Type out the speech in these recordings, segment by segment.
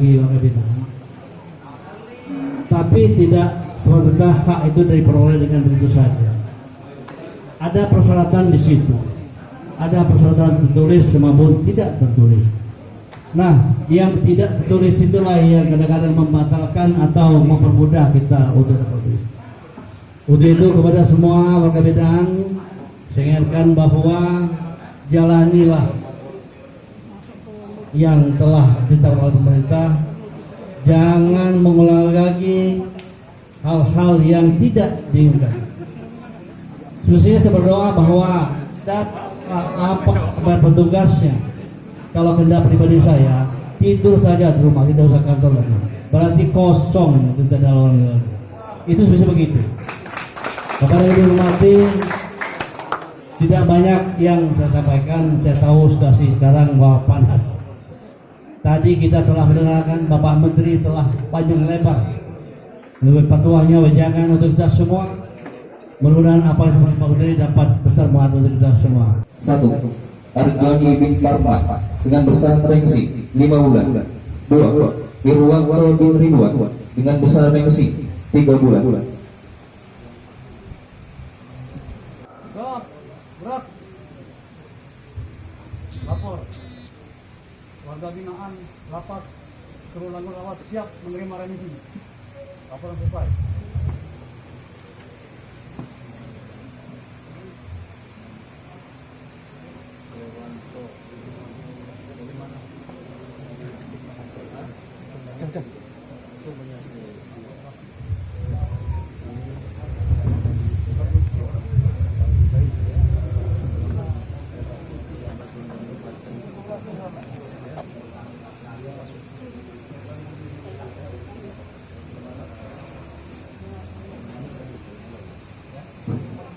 bagi warga binaan. Tapi tidak semata hak itu diperoleh dengan begitu saja. Ada persyaratan di situ. Ada persyaratan tertulis maupun tidak tertulis. Nah, yang tidak tertulis itulah yang kadang-kadang membatalkan atau mempermudah kita untuk tertulis. Untuk itu kepada semua warga binaan, saya ingatkan bahwa jalanilah yang telah ditetapkan oleh pemerintah. Jangan mengulang lagi hal-hal yang tidak diinginkan. Semestinya saya berdoa bahwa apa kepada petugasnya, kalau kendak pribadi saya tidur saja di rumah, tidak usah kantor lagi. Berarti kosong tidak ada lawan lagi. Itu bisa begitu. Kepada yang dihormati, tidak banyak yang saya sampaikan. Saya tahu situasi sekarang bahwa panas. Tadi kita telah mendengarkan Bapak Menteri telah panjang lebar menurut patuahnya, wejangan untuk kita semua. Mudah-mudahan apa yang Bapak Menteri dapat besar manfaat untuk kita semua. 1. Argoni bin Farman dengan besar remisi 5 bulan. 2. Irwanto bin Ridwan dengan besar remisi 3 bulan. Gerak. Lapor. Warga binaan lapas Serulangun Rawat siap menerima remisi. Laporan selesai.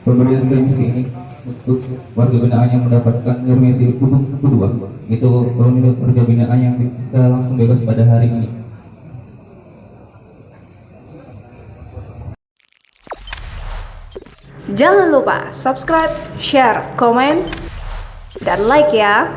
Pemberian remisi ini untuk warga binaan yang mendapatkan remisi kedua, itu menurut warga binaan yang bisa langsung bebas pada hari ini. Jangan lupa subscribe, share, komen, dan like ya.